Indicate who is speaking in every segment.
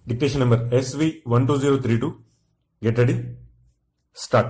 Speaker 1: Dictation number SV12032. Get ready. Start.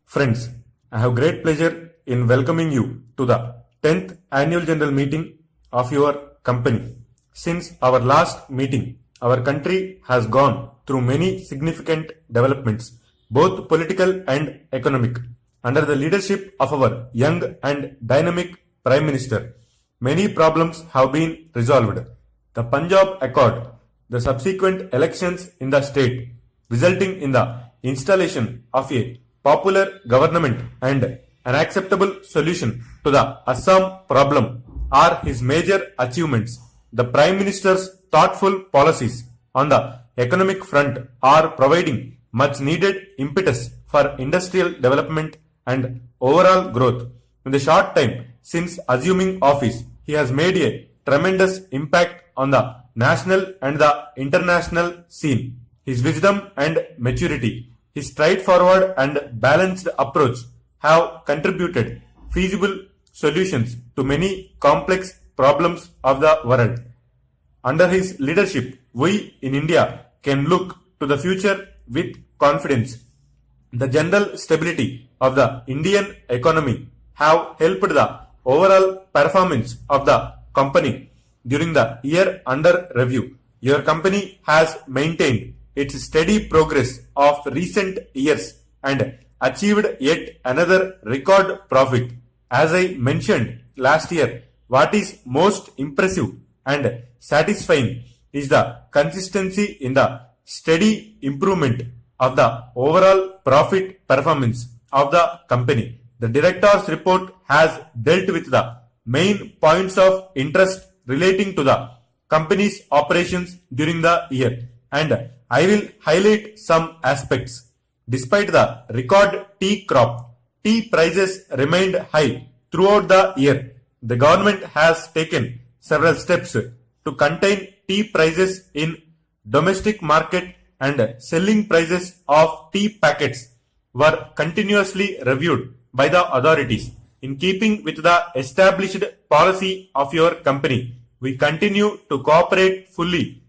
Speaker 1: Friends, I have great pleasure in welcoming you to the 10th annual general meeting of your company. Since our last meeting, our country has gone through many significant developments, both political and economic. Under the leadership of our young and dynamic Prime Minister, many problems have been resolved. The Punjab Accord, the subsequent elections in the state, resulting in the installation of a popular government and an acceptable solution to the Assam problem are his major achievements. The Prime Minister's thoughtful policies on the economic front are providing much needed impetus for industrial development and overall growth. In the short time since assuming office, he has made a tremendous impact on the national and the international scene. His wisdom and maturity, his straightforward and balanced approach have contributed feasible solutions to many complex problems of the world. Under his leadership, we in India can look to the future with confidence. The general stability of the Indian economy have helped the overall performance of the company during the year under review. Your company has maintained its steady progress of recent years and achieved yet another record profit. As I mentioned last year, what is most impressive and satisfying is the consistency in the steady improvement of the overall profit performance of the company. The director's report has dealt with the main points of interest relating to the company's operations during the year, and I will highlight some aspects. Despite the record tea crop, tea prices remained high throughout the year. The government has taken several steps to contain tea prices in domestic market, and selling prices of tea packets were continuously reviewed by the authorities. In keeping with the established policy of your company, we continue to cooperate fully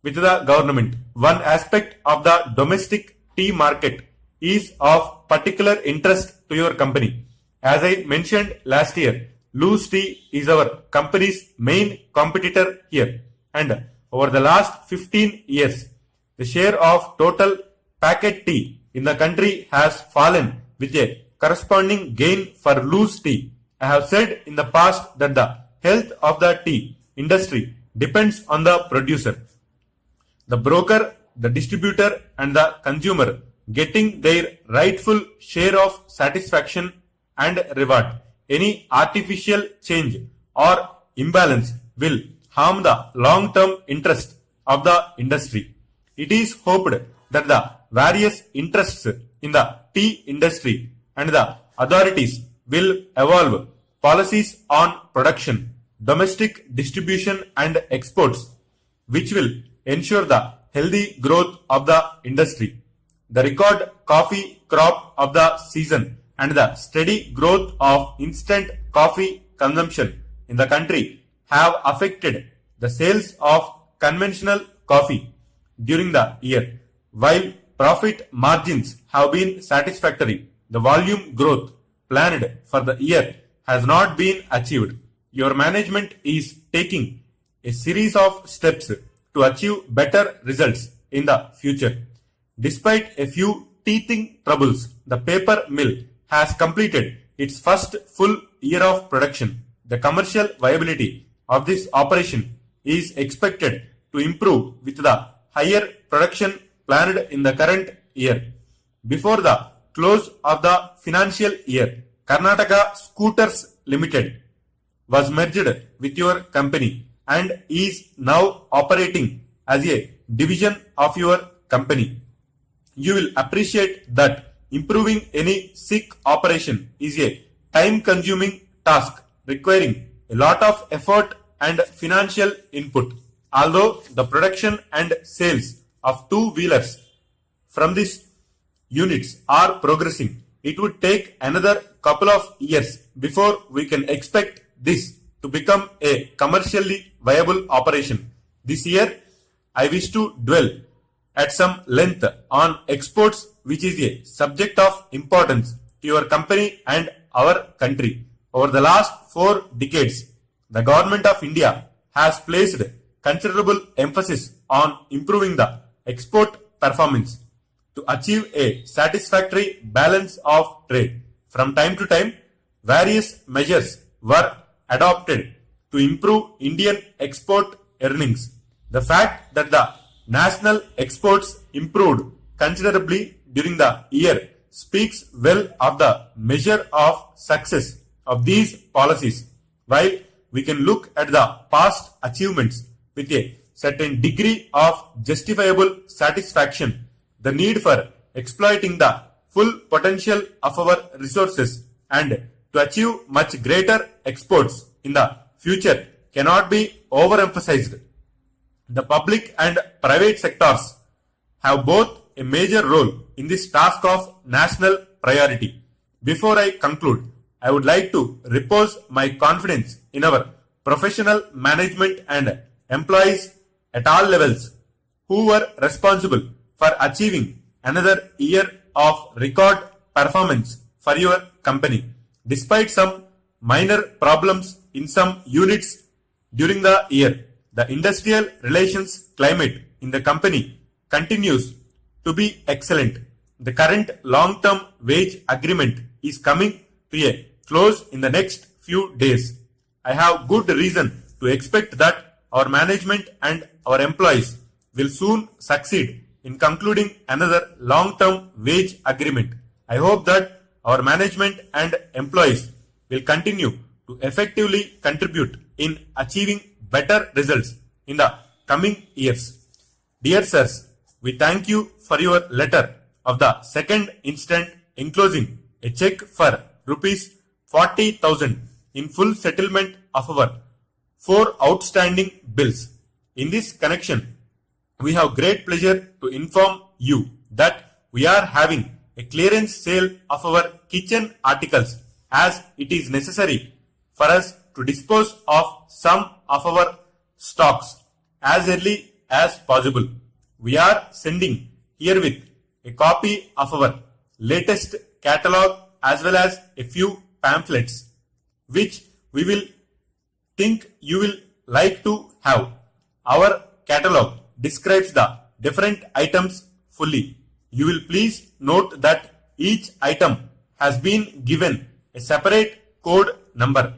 Speaker 1: with the government. One aspect of the domestic tea market is of particular interest to your company. As I mentioned last year, loose tea is our company's main competitor here, and over the last 15 years, the share of total packet tea in the country has fallen with a corresponding gain for loose tea. I have said in the past that the health of the tea industry depends on the producer, the broker, the distributor, and the consumer getting their rightful share of satisfaction and reward. Any artificial change or imbalance will harm the long-term interest of the industry. It is hoped that the various interests in the tea industry and the authorities will evolve policies on production, domestic distribution and exports, which will ensure the healthy growth of the industry. The record coffee crop of the season and the steady growth of instant coffee consumption in the country have affected the sales of conventional coffee during the year. While profit margins have been satisfactory, the volume growth planned for the year has not been achieved. Your management is taking a series of steps to achieve better results in the future. Despite a few teething troubles, the paper mill has completed its first full year of production. The commercial viability of this operation is expected to improve with the higher production planned in the current year. Before the close of the financial year, Karnataka Scooters Limited was merged with your company and is now operating as a division of your company. You will appreciate that improving any sick operation is a time-consuming task requiring a lot of effort and financial input. Although the production and sales of two-wheelers from these units are progressing, it would take another couple of years before we can expect this to become a commercially viable operation. This year, I wish to dwell at some length on exports, which is a subject of importance to your company and our country. Over the last 4 decades, the Government of India has placed considerable emphasis on improving the export performance to achieve a satisfactory balance of trade. From time to time, various measures were adopted to improve Indian export earnings. The fact that the national exports improved considerably during the year speaks well of the measure of success of these policies. While we can look at the past achievements with a certain degree of justifiable satisfaction, the need for exploiting the full potential of our resources and to achieve much greater exports in the future cannot be overemphasized. The public and private sectors have both a major role in this task of national priority. Before I conclude, I would like to repose my confidence in our professional management and employees at all levels who were responsible for achieving another year of record performance for your company. Despite some minor problems in some units during the year, the industrial relations climate in the company continues to be excellent. The current long-term wage agreement is coming to a close in the next few days. I have good reason to expect that our management and our employees will soon succeed in concluding another long-term wage agreement. I hope that our management and employees will continue to effectively contribute in achieving better results in the coming years. Dear sirs, we thank you for your letter of the 2nd instant enclosing a check for rupees 40,000 in full settlement of our 4 outstanding bills. In this connection, we have great pleasure to inform you that we are having a clearance sale of our kitchen articles as it is necessary for us to dispose of some of our stocks as early as possible. We are sending herewith a copy of our latest catalog as well as a few pamphlets which we will think you will like to have. Our catalog describes the different items fully. You will please note that each item has been given a separate code number.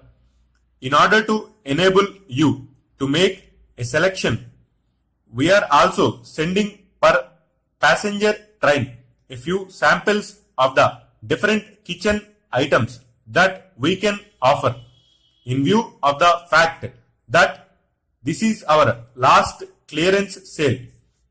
Speaker 1: In order to enable you to make a selection, we are also sending per passenger train a few samples of the different kitchen items that we can offer. In view of the fact that this is our last clearance sale,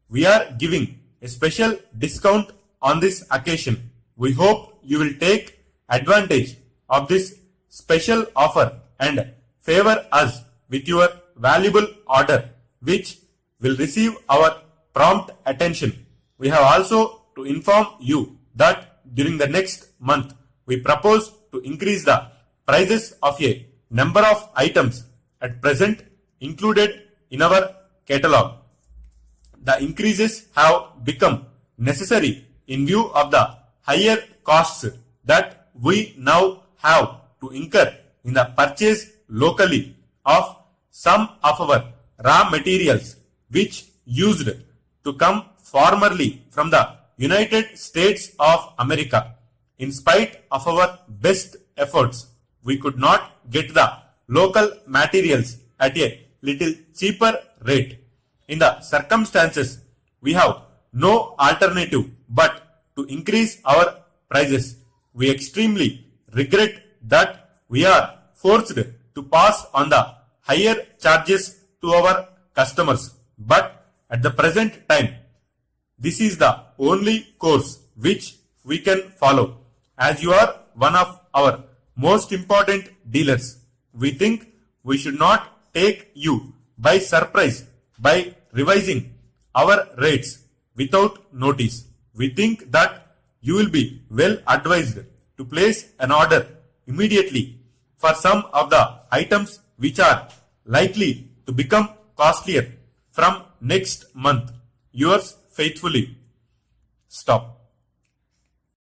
Speaker 1: we are giving a special discount on this occasion. We hope you will take advantage of this special offer and favor us with your valuable order, which will receive our prompt attention. We have also to inform you that during the next month, we propose to increase the prices of a number of items at present included in our catalog. The increases have become necessary in view of the higher costs that we now have to incur in the purchase locally of some of our raw materials which used to come formerly from the United States of America. In spite of our best efforts, we could not get the local materials at a little cheaper rate. In the circumstances, we have no alternative but to increase our prices. We extremely regret that we are forced to pass on the higher charges to our customers. But at the present time, this is the only course which we can follow. As you are one of our most important dealers, we think we should not take you by surprise by revising our rates without notice. We think that you will be well advised to place an order immediately for some of the items which are likely to become costlier from next month. Yours faithfully. Stop.